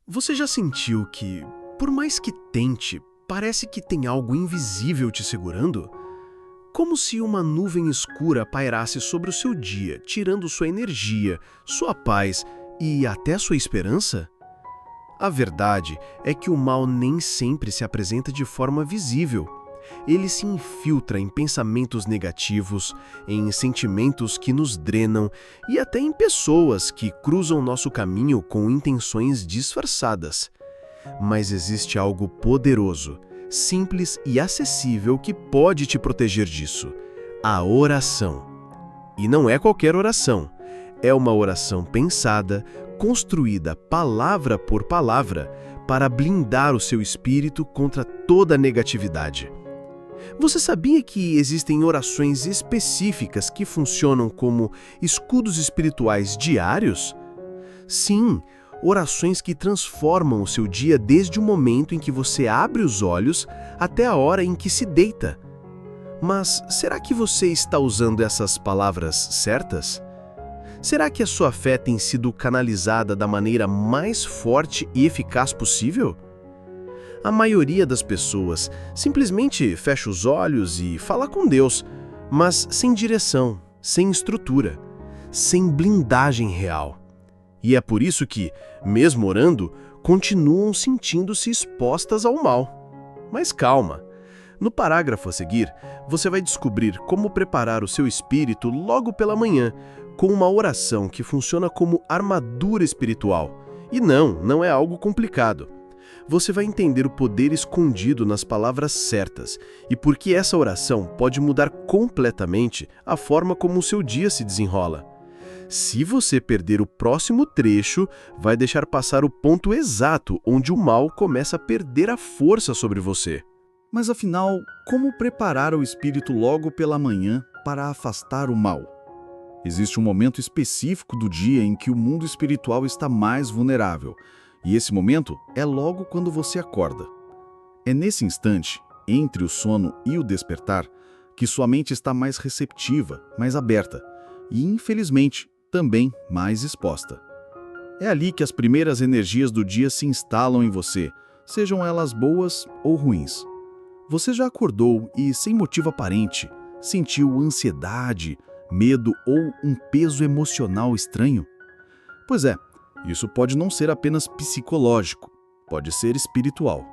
Você já sentiu que, por mais que tente, parece que tem algo invisível te segurando? Como se uma nuvem escura pairasse sobre o seu dia, tirando sua energia, sua paz e até sua esperança? A verdade é que o mal nem sempre se apresenta de forma visível. Ele se infiltra em pensamentos negativos, em sentimentos que nos drenam e até em pessoas que cruzam nosso caminho com intenções disfarçadas. Mas existe algo poderoso, simples e acessível que pode te proteger disso: a oração. E não é qualquer oração. É uma oração pensada, construída palavra por palavra, para blindar o seu espírito contra toda negatividade. Você sabia que existem orações específicas que funcionam como escudos espirituais diários? Sim, orações que transformam o seu dia desde o momento em que você abre os olhos até a hora em que se deita. Mas será que você está usando essas palavras certas? Será que a sua fé tem sido canalizada da maneira mais forte e eficaz possível? A maioria das pessoas simplesmente fecha os olhos e fala com Deus, mas sem direção, sem estrutura, sem blindagem real. E é por isso que, mesmo orando, continuam sentindo-se expostas ao mal. Mas calma! No parágrafo a seguir, você vai descobrir como preparar o seu espírito logo pela manhã, com uma oração que funciona como armadura espiritual. E não é algo complicado. Você vai entender o poder escondido nas palavras certas e por que essa oração pode mudar completamente a forma como o seu dia se desenrola. Se você perder o próximo trecho, vai deixar passar o ponto exato onde o mal começa a perder a força sobre você. Mas afinal, como preparar o espírito logo pela manhã para afastar o mal? Existe um momento específico do dia em que o mundo espiritual está mais vulnerável. E esse momento é logo quando você acorda. É nesse instante, entre o sono e o despertar, que sua mente está mais receptiva, mais aberta e, infelizmente, também mais exposta. É ali que as primeiras energias do dia se instalam em você, sejam elas boas ou ruins. Você já acordou e, sem motivo aparente, sentiu ansiedade, medo ou um peso emocional estranho? Pois é, isso pode não ser apenas psicológico, pode ser espiritual.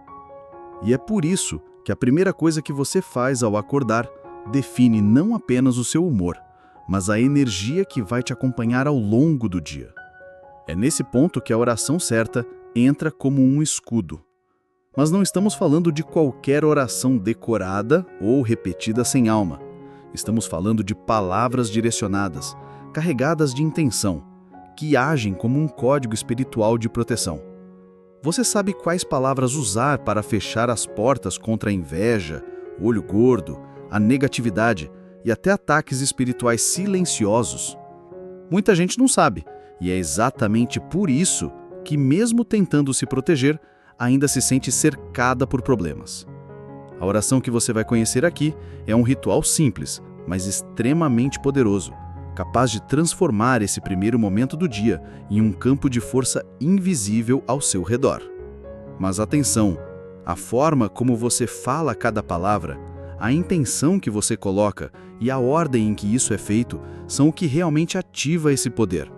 E é por isso que a primeira coisa que você faz ao acordar define não apenas o seu humor, mas a energia que vai te acompanhar ao longo do dia. É nesse ponto que a oração certa entra como um escudo. Mas não estamos falando de qualquer oração decorada ou repetida sem alma. Estamos falando de palavras direcionadas, carregadas de intenção, que agem como um código espiritual de proteção. Você sabe quais palavras usar para fechar as portas contra a inveja, o olho gordo, a negatividade e até ataques espirituais silenciosos? Muita gente não sabe, e é exatamente por isso que, mesmo tentando se proteger, ainda se sente cercada por problemas. A oração que você vai conhecer aqui é um ritual simples, mas extremamente poderoso, capaz de transformar esse primeiro momento do dia em um campo de força invisível ao seu redor. Mas atenção, a forma como você fala cada palavra, a intenção que você coloca e a ordem em que isso é feito são o que realmente ativa esse poder.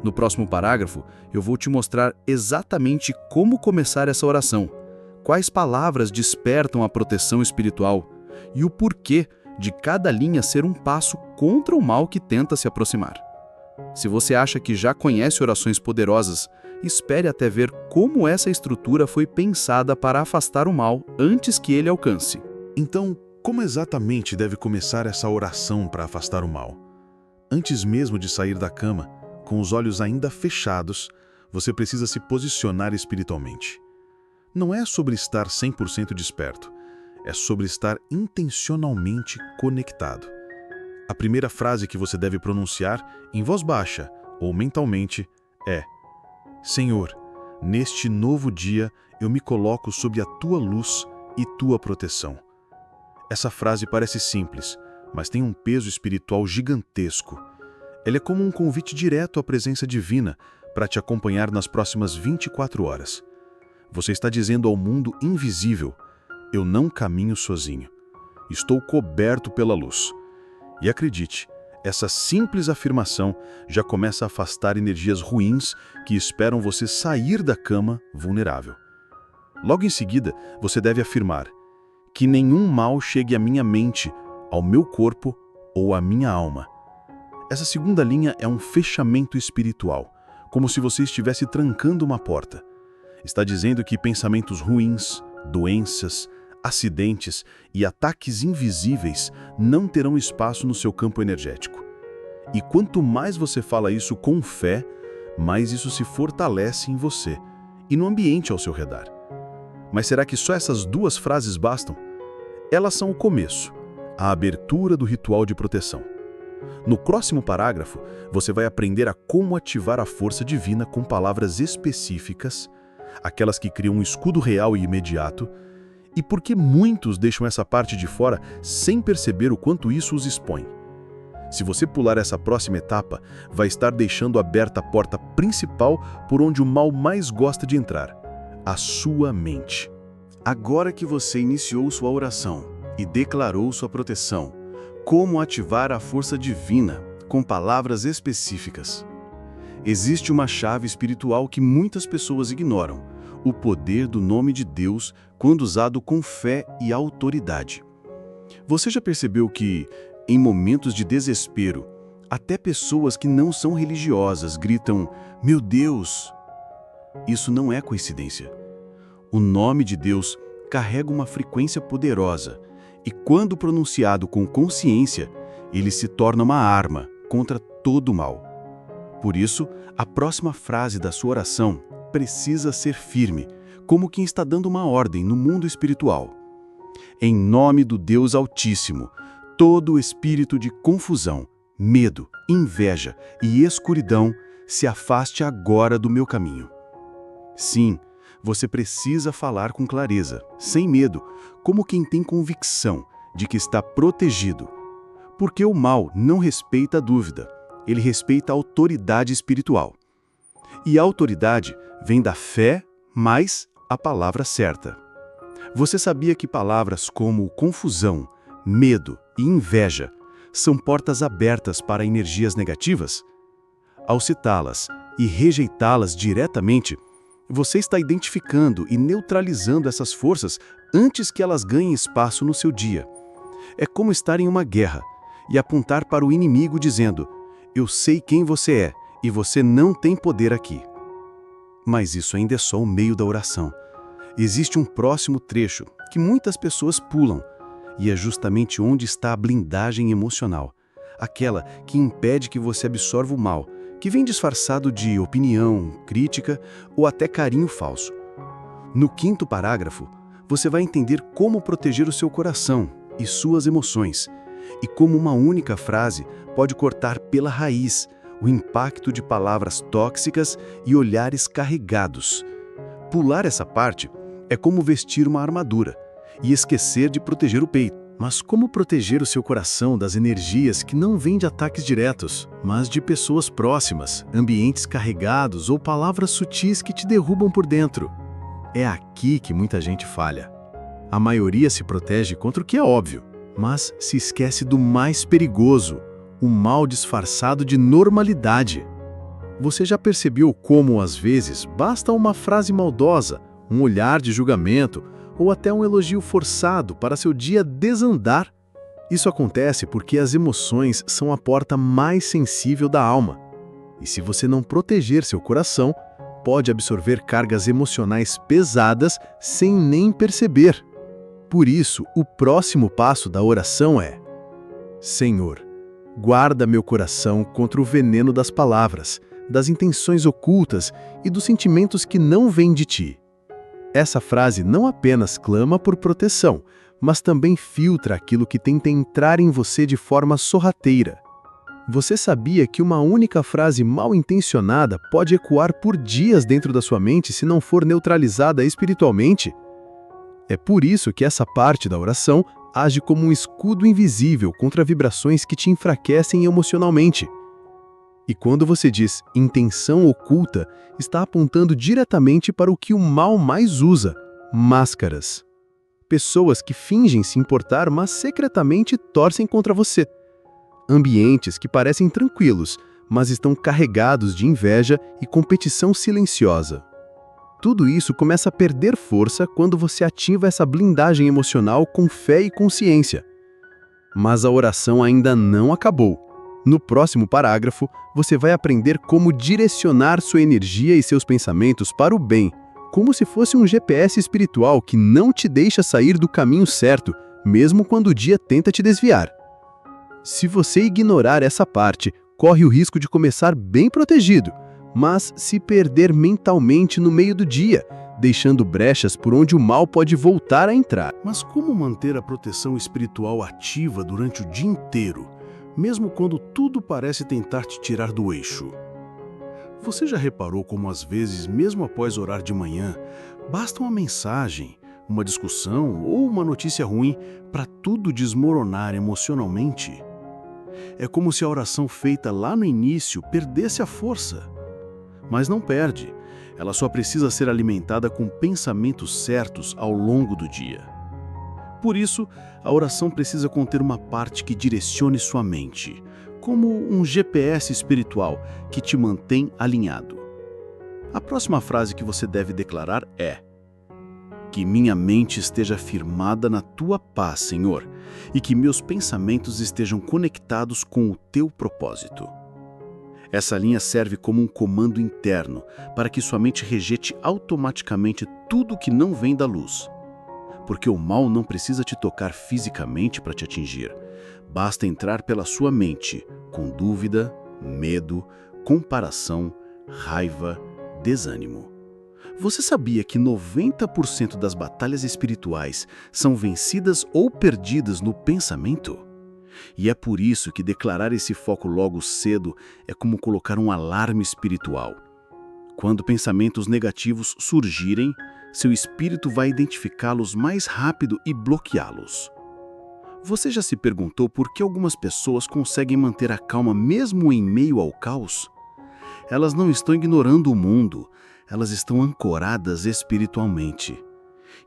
No próximo parágrafo, eu vou te mostrar exatamente como começar essa oração, quais palavras despertam a proteção espiritual e o porquê de cada linha ser um passo contra o mal que tenta se aproximar. Se você acha que já conhece orações poderosas, espere até ver como essa estrutura foi pensada para afastar o mal antes que ele alcance. Então, como exatamente deve começar essa oração para afastar o mal? Antes mesmo de sair da cama, com os olhos ainda fechados, você precisa se posicionar espiritualmente. Não é sobre estar 100% desperto, é sobre estar intencionalmente conectado. A primeira frase que você deve pronunciar em voz baixa ou mentalmente é: Senhor, neste novo dia eu me coloco sob a Tua luz e Tua proteção. Essa frase parece simples, mas tem um peso espiritual gigantesco. Ela é como um convite direto à presença divina para te acompanhar nas próximas 24 horas. Você está dizendo ao mundo invisível: eu não caminho sozinho. Estou coberto pela luz. E acredite, essa simples afirmação já começa a afastar energias ruins que esperam você sair da cama vulnerável. Logo em seguida, você deve afirmar: que nenhum mal chegue à minha mente, ao meu corpo ou à minha alma. Essa segunda linha é um fechamento espiritual, como se você estivesse trancando uma porta. Está dizendo que pensamentos ruins, doenças, acidentes e ataques invisíveis não terão espaço no seu campo energético. E quanto mais você fala isso com fé, mais isso se fortalece em você e no ambiente ao seu redor. Mas será que só essas duas frases bastam? Elas são o começo, a abertura do ritual de proteção. No próximo parágrafo, você vai aprender a como ativar a força divina com palavras específicas, aquelas que criam um escudo real e imediato, e por que muitos deixam essa parte de fora sem perceber o quanto isso os expõe. Se você pular essa próxima etapa, vai estar deixando aberta a porta principal por onde o mal mais gosta de entrar: a sua mente. Agora que você iniciou sua oração e declarou sua proteção, como ativar a força divina com palavras específicas? Existe uma chave espiritual que muitas pessoas ignoram: o poder do nome de Deus quando usado com fé e autoridade. Você já percebeu que, em momentos de desespero, até pessoas que não são religiosas gritam: "Meu Deus"? Isso não é coincidência. O nome de Deus carrega uma frequência poderosa e, quando pronunciado com consciência, ele se torna uma arma contra todo o mal. Por isso, a próxima frase da sua oração precisa ser firme, como quem está dando uma ordem no mundo espiritual. Em nome do Deus Altíssimo, todo espírito de confusão, medo, inveja e escuridão se afaste agora do meu caminho. Sim, você precisa falar com clareza, sem medo, como quem tem convicção de que está protegido. Porque o mal não respeita a dúvida, ele respeita a autoridade espiritual. E a autoridade vem da fé mais a palavra certa. Você sabia que palavras como confusão, medo e inveja são portas abertas para energias negativas? Ao citá-las e rejeitá-las diretamente, você está identificando e neutralizando essas forças antes que elas ganhem espaço no seu dia. É como estar em uma guerra e apontar para o inimigo dizendo: "Eu sei quem você é e você não tem poder aqui." Mas isso ainda é só o meio da oração. Existe um próximo trecho que muitas pessoas pulam, e é justamente onde está a blindagem emocional, aquela que impede que você absorva o mal, que vem disfarçado de opinião, crítica ou até carinho falso. No 5º parágrafo, você vai entender como proteger o seu coração e suas emoções, e como uma única frase pode cortar pela raiz o impacto de palavras tóxicas e olhares carregados. Pular essa parte é como vestir uma armadura e esquecer de proteger o peito. Mas como proteger o seu coração das energias que não vêm de ataques diretos, mas de pessoas próximas, ambientes carregados ou palavras sutis que te derrubam por dentro? É aqui que muita gente falha. A maioria se protege contra o que é óbvio, mas se esquece do mais perigoso: o mal disfarçado de normalidade. Você já percebeu como, às vezes, basta uma frase maldosa, um olhar de julgamento ou até um elogio forçado para seu dia desandar? Isso acontece porque as emoções são a porta mais sensível da alma. E se você não proteger seu coração, pode absorver cargas emocionais pesadas sem nem perceber. Por isso, o próximo passo da oração é: Senhor, guarda meu coração contra o veneno das palavras, das intenções ocultas e dos sentimentos que não vêm de ti. Essa frase não apenas clama por proteção, mas também filtra aquilo que tenta entrar em você de forma sorrateira. Você sabia que uma única frase mal intencionada pode ecoar por dias dentro da sua mente se não for neutralizada espiritualmente? É por isso que essa parte da oração age como um escudo invisível contra vibrações que te enfraquecem emocionalmente. E quando você diz intenção oculta, está apontando diretamente para o que o mal mais usa: máscaras. Pessoas que fingem se importar, mas secretamente torcem contra você. Ambientes que parecem tranquilos, mas estão carregados de inveja e competição silenciosa. Tudo isso começa a perder força quando você ativa essa blindagem emocional com fé e consciência. Mas a oração ainda não acabou. No próximo parágrafo, você vai aprender como direcionar sua energia e seus pensamentos para o bem, como se fosse um GPS espiritual que não te deixa sair do caminho certo, mesmo quando o dia tenta te desviar. Se você ignorar essa parte, corre o risco de começar bem protegido, mas se perder mentalmente no meio do dia, deixando brechas por onde o mal pode voltar a entrar. Mas como manter a proteção espiritual ativa durante o dia inteiro, mesmo quando tudo parece tentar te tirar do eixo? Você já reparou como às vezes, mesmo após orar de manhã, basta uma mensagem, uma discussão ou uma notícia ruim para tudo desmoronar emocionalmente? É como se a oração feita lá no início perdesse a força. Mas não perde, ela só precisa ser alimentada com pensamentos certos ao longo do dia. Por isso, a oração precisa conter uma parte que direcione sua mente, como um GPS espiritual que te mantém alinhado. A próxima frase que você deve declarar é: que minha mente esteja firmada na tua paz, Senhor, e que meus pensamentos estejam conectados com o teu propósito. Essa linha serve como um comando interno para que sua mente rejeite automaticamente tudo que não vem da luz. Porque o mal não precisa te tocar fisicamente para te atingir. Basta entrar pela sua mente, com dúvida, medo, comparação, raiva, desânimo. Você sabia que 90% das batalhas espirituais são vencidas ou perdidas no pensamento? E é por isso que declarar esse foco logo cedo é como colocar um alarme espiritual. Quando pensamentos negativos surgirem, seu espírito vai identificá-los mais rápido e bloqueá-los. Você já se perguntou por que algumas pessoas conseguem manter a calma mesmo em meio ao caos? Elas não estão ignorando o mundo, elas estão ancoradas espiritualmente.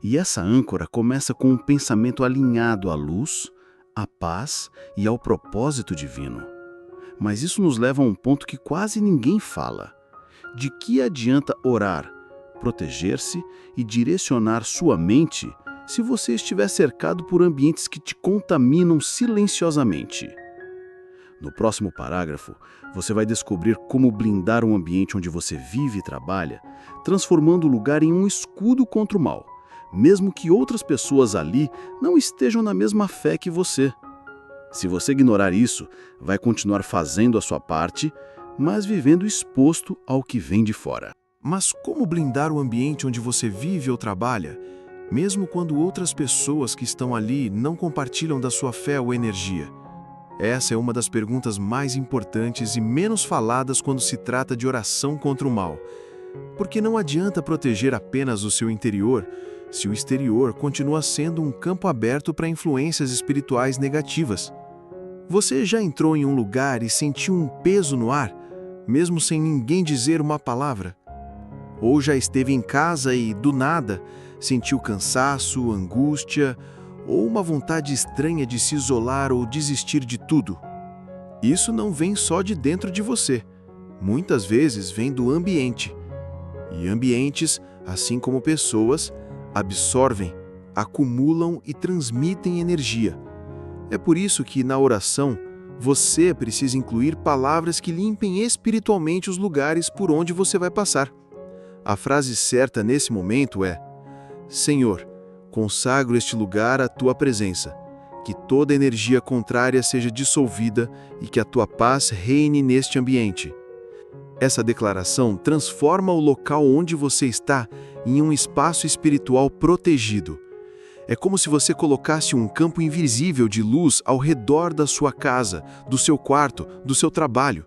E essa âncora começa com um pensamento alinhado à luz, à paz e ao propósito divino. Mas isso nos leva a um ponto que quase ninguém fala. De que adianta orar, proteger-se e direcionar sua mente se você estiver cercado por ambientes que te contaminam silenciosamente? No próximo parágrafo, você vai descobrir como blindar um ambiente onde você vive e trabalha, transformando o lugar em um escudo contra o mal, mesmo que outras pessoas ali não estejam na mesma fé que você. Se você ignorar isso, vai continuar fazendo a sua parte, mas vivendo exposto ao que vem de fora. Mas como blindar o ambiente onde você vive ou trabalha, mesmo quando outras pessoas que estão ali não compartilham da sua fé ou energia? Essa é uma das perguntas mais importantes e menos faladas quando se trata de oração contra o mal. Porque não adianta proteger apenas o seu interior, se o exterior continua sendo um campo aberto para influências espirituais negativas. Você já entrou em um lugar e sentiu um peso no ar, mesmo sem ninguém dizer uma palavra? Ou já esteve em casa e, do nada, sentiu cansaço, angústia ou uma vontade estranha de se isolar ou desistir de tudo? Isso não vem só de dentro de você. Muitas vezes vem do ambiente. E ambientes, assim como pessoas, absorvem, acumulam e transmitem energia. É por isso que, na oração, você precisa incluir palavras que limpem espiritualmente os lugares por onde você vai passar. A frase certa nesse momento é: Senhor, consagro este lugar à tua presença, que toda energia contrária seja dissolvida e que a tua paz reine neste ambiente. Essa declaração transforma o local onde você está em um espaço espiritual protegido. É como se você colocasse um campo invisível de luz ao redor da sua casa, do seu quarto, do seu trabalho.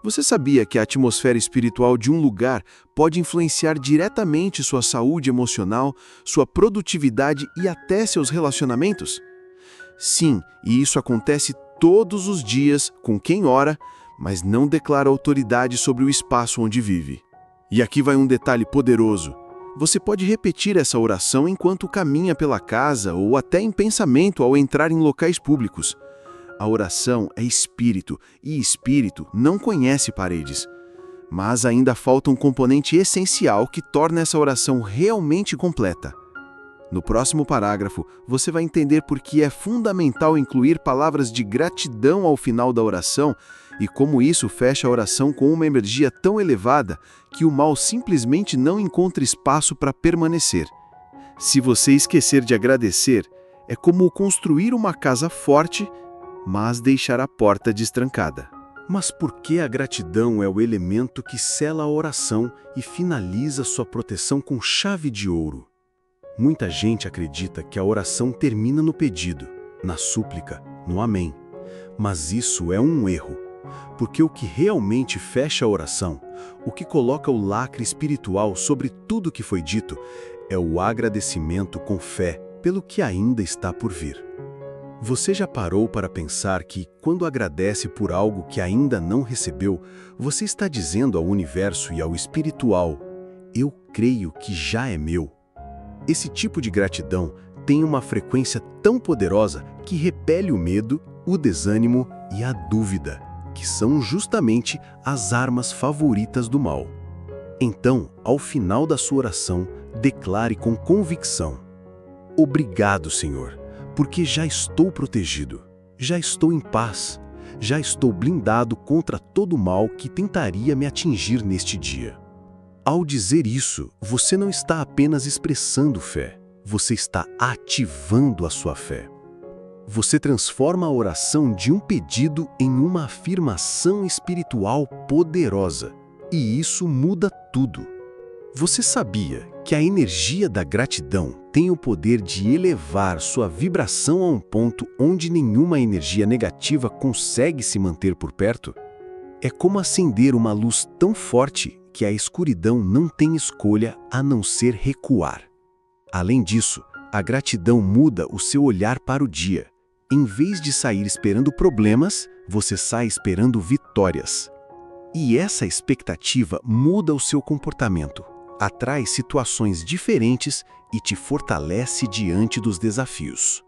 Você sabia que a atmosfera espiritual de um lugar pode influenciar diretamente sua saúde emocional, sua produtividade e até seus relacionamentos? Sim, e isso acontece todos os dias com quem ora, mas não declara autoridade sobre o espaço onde vive. E aqui vai um detalhe poderoso. Você pode repetir essa oração enquanto caminha pela casa ou até em pensamento ao entrar em locais públicos. A oração é espírito, e espírito não conhece paredes. Mas ainda falta um componente essencial que torna essa oração realmente completa. No próximo parágrafo, você vai entender por que é fundamental incluir palavras de gratidão ao final da oração e como isso fecha a oração com uma energia tão elevada que o mal simplesmente não encontra espaço para permanecer. Se você esquecer de agradecer, é como construir uma casa forte, mas deixar a porta destrancada. Mas por que a gratidão é o elemento que sela a oração e finaliza sua proteção com chave de ouro? Muita gente acredita que a oração termina no pedido, na súplica, no amém. Mas isso é um erro, porque o que realmente fecha a oração, o que coloca o lacre espiritual sobre tudo que foi dito, é o agradecimento com fé pelo que ainda está por vir. Você já parou para pensar que, quando agradece por algo que ainda não recebeu, você está dizendo ao universo e ao espiritual: eu creio que já é meu? Esse tipo de gratidão tem uma frequência tão poderosa que repele o medo, o desânimo e a dúvida, que são justamente as armas favoritas do mal. Então, ao final da sua oração, declare com convicção: obrigado, Senhor, porque já estou protegido, já estou em paz, já estou blindado contra todo o mal que tentaria me atingir neste dia. Ao dizer isso, você não está apenas expressando fé, você está ativando a sua fé. Você transforma a oração de um pedido em uma afirmação espiritual poderosa, e isso muda tudo. Você sabia que a energia da gratidão tem o poder de elevar sua vibração a um ponto onde nenhuma energia negativa consegue se manter por perto? É como acender uma luz tão forte que a escuridão não tem escolha a não ser recuar. Além disso, a gratidão muda o seu olhar para o dia. Em vez de sair esperando problemas, você sai esperando vitórias. E essa expectativa muda o seu comportamento, atrai situações diferentes e te fortalece diante dos desafios.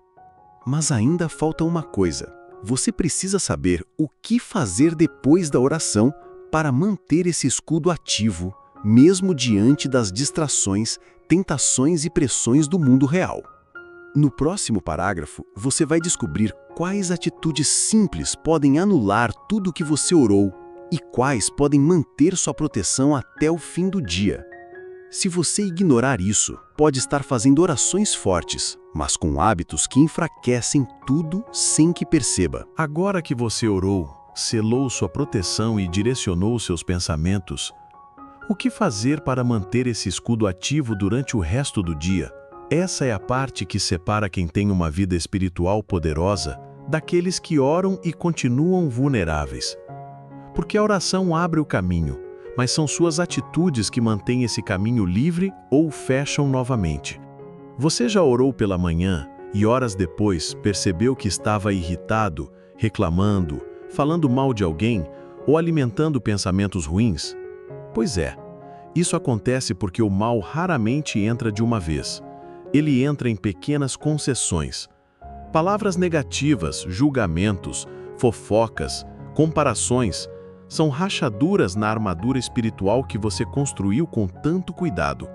Mas ainda falta uma coisa. Você precisa saber o que fazer depois da oração para manter esse escudo ativo, mesmo diante das distrações, tentações e pressões do mundo real. No próximo parágrafo, você vai descobrir quais atitudes simples podem anular tudo o que você orou e quais podem manter sua proteção até o fim do dia. Se você ignorar isso, pode estar fazendo orações fortes, mas com hábitos que enfraquecem tudo sem que perceba. Agora que você orou, selou sua proteção e direcionou seus pensamentos, o que fazer para manter esse escudo ativo durante o resto do dia? Essa é a parte que separa quem tem uma vida espiritual poderosa daqueles que oram e continuam vulneráveis. Porque a oração abre o caminho, mas são suas atitudes que mantêm esse caminho livre ou o fecham novamente. Você já orou pela manhã e horas depois percebeu que estava irritado, reclamando, falando mal de alguém ou alimentando pensamentos ruins? Pois é, isso acontece porque o mal raramente entra de uma vez. Ele entra em pequenas concessões. Palavras negativas, julgamentos, fofocas, comparações, são rachaduras na armadura espiritual que você construiu com tanto cuidado.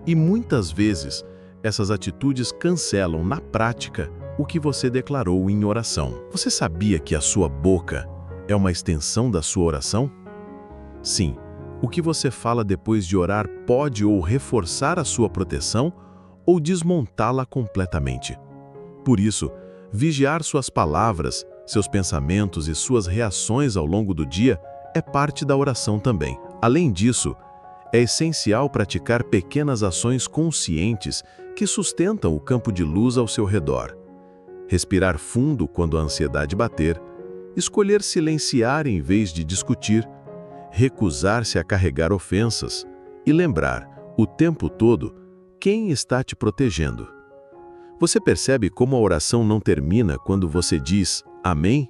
E muitas vezes, essas atitudes cancelam na prática o que você declarou em oração. Você sabia que a sua boca é uma extensão da sua oração? Sim, o que você fala depois de orar pode ou reforçar a sua proteção ou desmontá-la completamente. Por isso, vigiar suas palavras, seus pensamentos e suas reações ao longo do dia é parte da oração também. Além disso, é essencial praticar pequenas ações conscientes que sustentam o campo de luz ao seu redor. Respirar fundo quando a ansiedade bater, escolher silenciar em vez de discutir, recusar-se a carregar ofensas e lembrar, o tempo todo, quem está te protegendo. Você percebe como a oração não termina quando você diz Amém?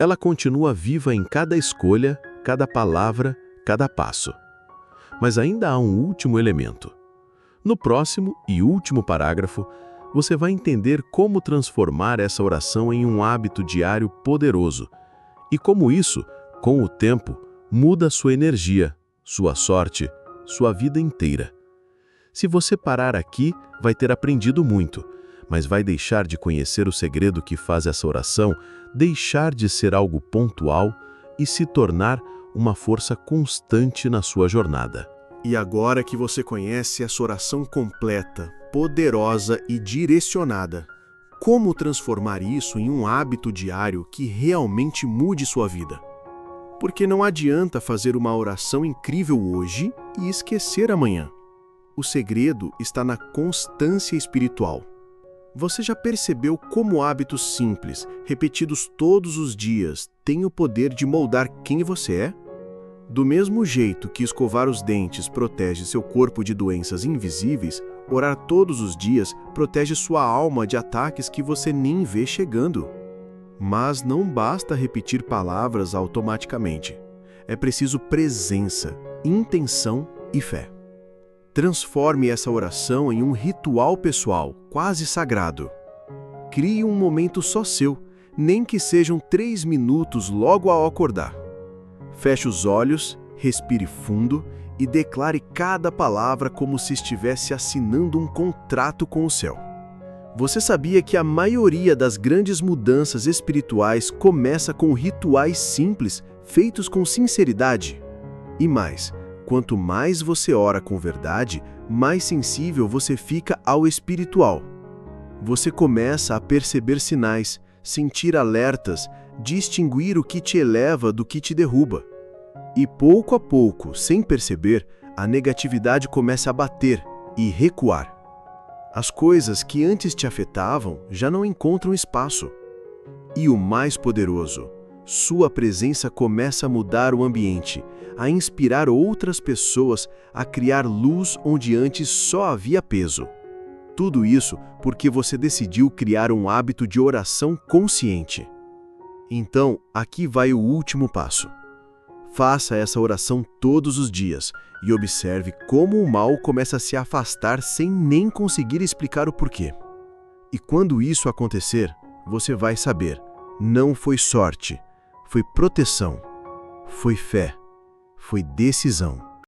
ela continua viva em cada escolha, cada palavra, cada passo. Mas ainda há um último elemento. No próximo e último parágrafo, você vai entender como transformar essa oração em um hábito diário poderoso e como isso, com o tempo, muda sua energia, sua sorte, sua vida inteira. Se você parar aqui, vai ter aprendido muito, mas vai deixar de conhecer o segredo que faz essa oração deixar de ser algo pontual e se tornar uma força constante na sua jornada. E agora que você conhece essa oração completa, poderosa e direcionada, como transformar isso em um hábito diário que realmente mude sua vida? Porque não adianta fazer uma oração incrível hoje e esquecer amanhã. O segredo está na constância espiritual. Você já percebeu como hábitos simples, repetidos todos os dias, têm o poder de moldar quem você é? Do mesmo jeito que escovar os dentes protege seu corpo de doenças invisíveis, orar todos os dias protege sua alma de ataques que você nem vê chegando. Mas não basta repetir palavras automaticamente. É preciso presença, intenção e fé. Transforme essa oração em um ritual pessoal, quase sagrado. Crie um momento só seu, nem que sejam 3 minutos logo ao acordar. Feche os olhos, respire fundo e declare cada palavra como se estivesse assinando um contrato com o céu. Você sabia que a maioria das grandes mudanças espirituais começa com rituais simples, feitos com sinceridade? E mais, quanto mais você ora com verdade, mais sensível você fica ao espiritual. Você começa a perceber sinais, sentir alertas, distinguir o que te eleva do que te derruba. E pouco a pouco, sem perceber, a negatividade começa a bater e recuar. As coisas que antes te afetavam já não encontram espaço. E o mais poderoso, sua presença começa a mudar o ambiente, a inspirar outras pessoas a criar luz onde antes só havia peso. Tudo isso porque você decidiu criar um hábito de oração consciente. Então, aqui vai o último passo. Faça essa oração todos os dias e observe como o mal começa a se afastar sem nem conseguir explicar o porquê. E quando isso acontecer, você vai saber, não foi sorte, foi proteção, foi fé, foi decisão.